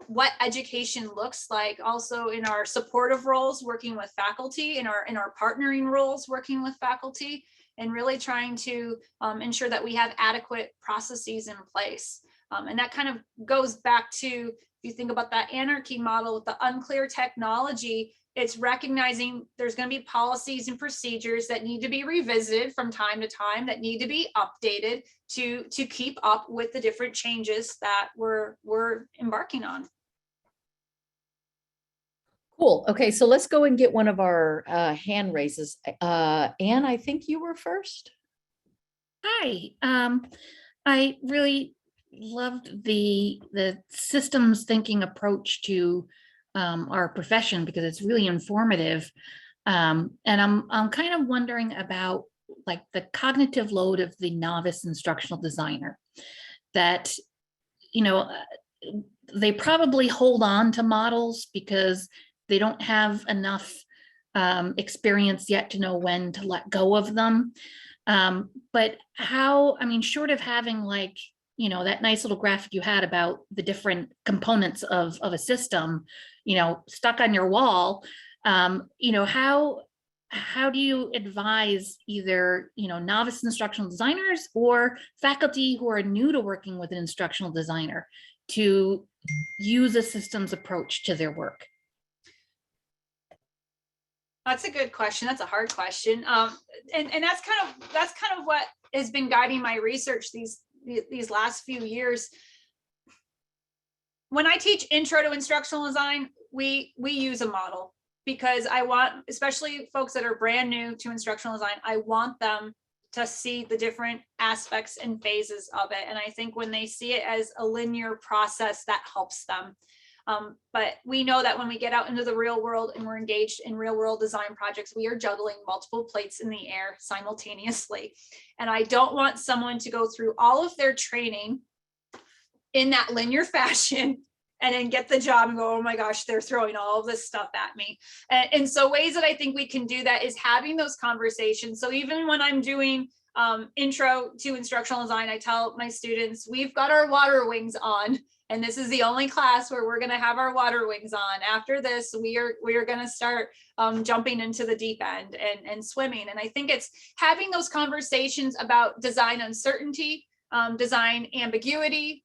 what education looks like, also in our supportive roles working with faculty, in our partnering roles working with faculty, and really trying to ensure that we have adequate processes in place. And that kind of goes back to, if you think about that anarchy model with the unclear technology, it's recognizing there's going to be policies and procedures that need to be revisited from time to time, that need to be updated to keep up with the different changes that we're embarking on. Cool. Okay, so let's go and get one of our hand raises. Anne, I think you were first. Hi. I really loved the systems thinking approach to our profession, because it's really informative. And I'm kind of wondering about like the cognitive load of the novice instructional designer, that they probably hold on to models because they don't have enough experience yet to know when to let go of them. But how, short of having like, that nice little graphic you had about the different components of a system, stuck on your wall, how do you advise either, novice instructional designers or faculty who are new to working with an instructional designer to use a systems approach to their work? That's a good question. That's a hard question. And that's kind of what has been guiding my research these last few years. When I teach intro to instructional design, we use a model, because I want, especially folks that are brand new to instructional design, I want them to see the different aspects and phases of it. And I think when they see it as a linear process, that helps them. But we know that when we get out into the real world and we're engaged in real world design projects, we are juggling multiple plates in the air simultaneously. And I don't want someone to go through all of their training in that linear fashion and then get the job and go, oh my gosh, they're throwing all of this stuff at me. And so ways that I think we can do that is having those conversations. So even when I'm doing intro to instructional design, I tell my students, we've got our water wings on. And this is the only class where we're going to have our water wings on. After this, we are going to start jumping into the deep end and swimming. And I think it's having those conversations about design uncertainty, design ambiguity,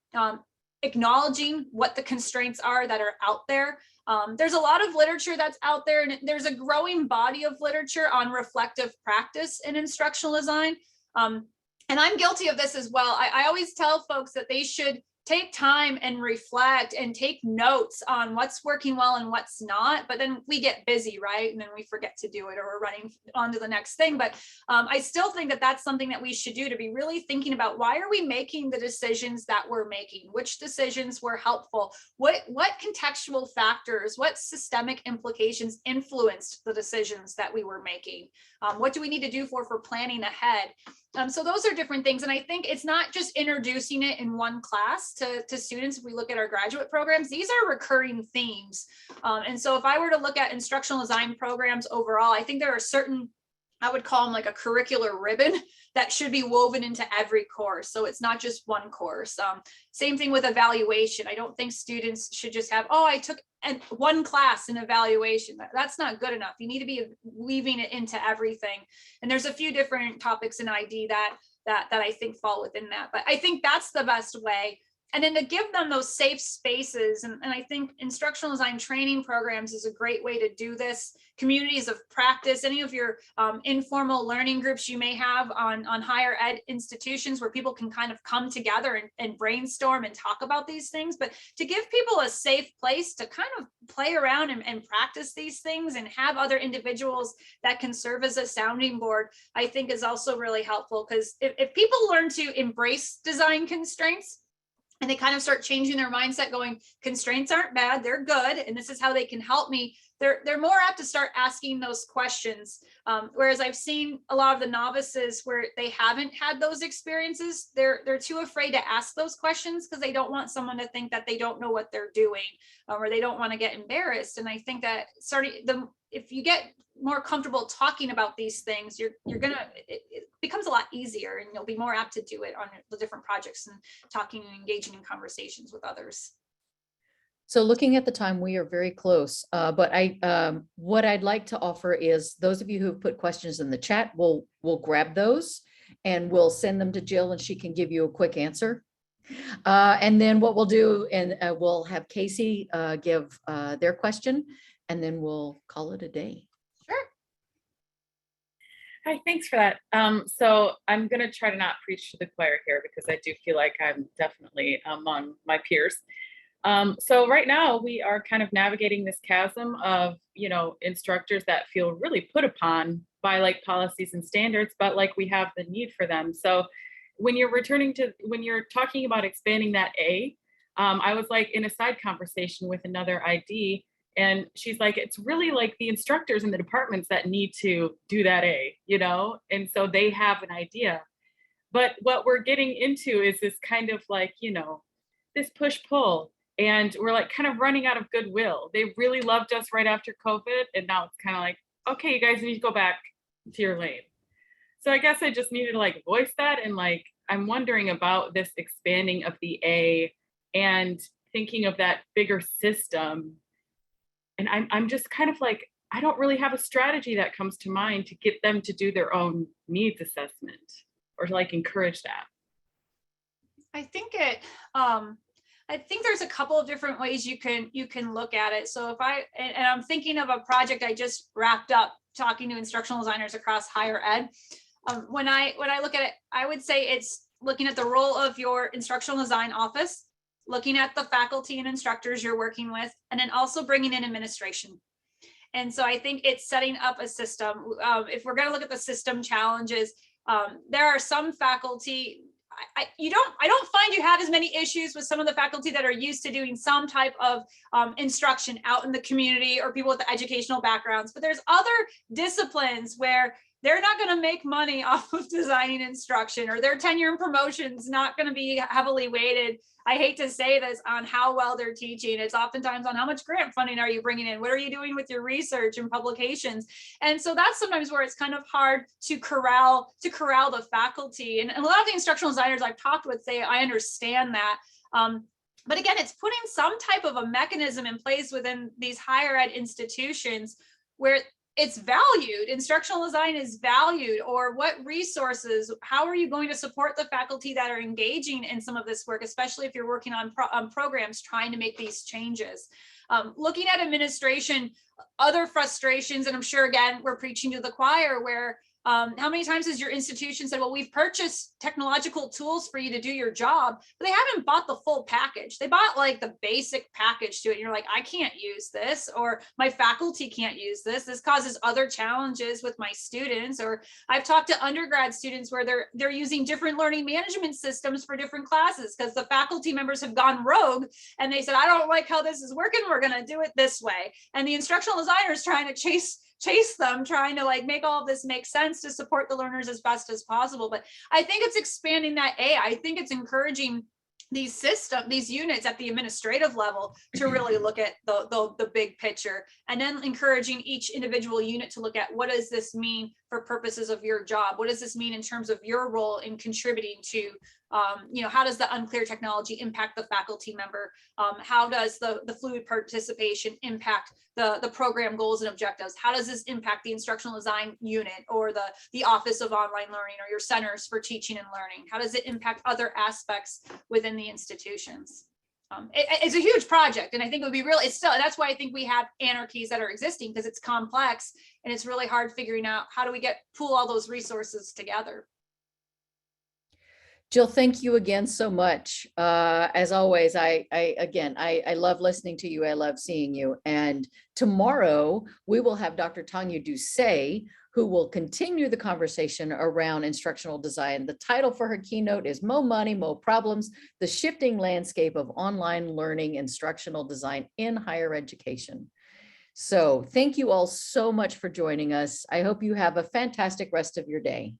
acknowledging what the constraints are that are out there. There's a lot of literature that's out there, and there's a growing body of literature on reflective practice in instructional design. And I'm guilty of this as well. I always tell folks that they should take time and reflect and take notes on what's working well and what's not. But then we get busy, right? And then we forget to do it, or we're running on to the next thing. But I still think that that's something that we should do, to be really thinking about, why are we making the decisions that we're making? Which decisions were helpful? What contextual factors, what systemic implications influenced the decisions that we were making? What do we need to do for planning ahead? So those are different things. And I think it's not just introducing it in one class to students. If we look at our graduate programs, these are recurring themes. And so if I were to look at instructional design programs overall, I think there are certain, I would call them like a curricular ribbon that should be woven into every course. So it's not just one course. Same thing with evaluation. I don't think students should just have, oh, I took one class in evaluation. That's not good enough. You need to be weaving it into everything. And there's a few different topics in ID that I think fall within that. But I think that's the best way. And then to give them those safe spaces. And I think instructional design training programs is a great way to do this. Communities of practice, any of your informal learning groups you may have on higher ed institutions, where people can kind of come together and brainstorm and talk about these things. But to give people a safe place to kind of play around and practice these things, and have other individuals that can serve as a sounding board, I think is also really helpful. Because if people learn to embrace design constraints, and they kind of start changing their mindset, going, constraints aren't bad, they're good, and this is how they can help me, they're more apt to start asking those questions. Whereas I've seen a lot of the novices where they haven't had those experiences, they're too afraid to ask those questions, because they don't want someone to think that they don't know what they're doing, or they don't want to get embarrassed. And I think that if you get more comfortable talking about these things, it becomes a lot easier, and you'll be more apt to do it on the different projects, and talking and engaging in conversations with others. So looking at the time, we are very close, but what I'd like to offer is, those of you who've put questions in the chat, we'll grab those and we'll send them to Jill, and she can give you a quick answer. And then what we'll do, and we'll have Casey give their question, and then we'll call it a day. Hi, thanks for that. So I'm going to try to not preach to the choir here, because I do feel like I'm definitely among my peers. So right now we are kind of navigating this chasm of, instructors that feel really put upon by like policies and standards, but like we have the need for them. So when you're talking about expanding that A, I was like in a side conversation with another ID, and she's like, it's really like the instructors in the departments that need to do that A, and so they have an idea. But what we're getting into is this kind of like, this push-pull, and we're like kind of running out of goodwill. They really loved us right after COVID, and now it's kind of like, okay, you guys need to go back to your lane. So I guess I just needed to like voice that, and like, I'm wondering about this expanding of the A and thinking of that bigger system. And I'm just kind of like, I don't really have a strategy that comes to mind to get them to do their own needs assessment, or to like encourage that. I think there's a couple of different ways you can look at it. So if I'm thinking of a project I just wrapped up talking to instructional designers across higher ed. When I look at it, I would say it's looking at the role of your instructional design office, looking at the faculty and instructors you're working with, and then also bringing in administration. And so I think it's setting up a system. If we're going to look at the system challenges, there are some faculty, I don't find you have as many issues with some of the faculty that are used to doing some type of instruction out in the community, or people with the educational backgrounds, but there's other disciplines where they're not going to make money off of designing instruction, or their tenure and promotions not going to be heavily weighted. I hate to say this, on how well they're teaching. It's oftentimes on how much grant funding are you bringing in? What are you doing with your research and publications? And so that's sometimes where it's kind of hard to corral the faculty. And a lot of the instructional designers I've talked with say, I understand that. But again, it's putting some type of a mechanism in place within these higher ed institutions where it's valued, instructional design is valued, or what resources, how are you going to support the faculty that are engaging in some of this work, especially if you're working on programs trying to make these changes. Looking at administration, other frustrations, and I'm sure, again, we're preaching to the choir, where How many times has your institution said, well, we've purchased technological tools for you to do your job, but they haven't bought the full package. They bought like the basic package to it. And you're like, I can't use this, or my faculty can't use this. This causes other challenges with my students. Or I've talked to undergrad students where they're using different learning management systems for different classes because the faculty members have gone rogue and they said, I don't like how this is working. We're going to do it this way. And the instructional designer is trying to chase them, trying to like make all of this make sense to support the learners as best as possible. But I think it's expanding that I think it's encouraging these units at the administrative level to really look at the big picture, and then encouraging each individual unit to look at what does this mean for purposes of your job? What does this mean in terms of your role in contributing to, how does the unclear technology impact the faculty member? How does the fluid participation impact the program goals and objectives? How does this impact the instructional design unit or the Office of Online Learning or your centers for teaching and learning? How does it impact other aspects within the institutions? It's a huge project, and I think it would be really, that's why I think we have anarchies that are existing, because it's complex and it's really hard figuring out how do we pool all those resources together. Jill, thank you again so much. As always, I love listening to you. I love seeing you. And tomorrow we will have Dr. Tanya Doucet, who will continue the conversation around instructional design. The title for her keynote is Mo Money, Mo Problems, the Shifting Landscape of Online Learning Instructional Design in Higher Education. So thank you all so much for joining us. I hope you have a fantastic rest of your day.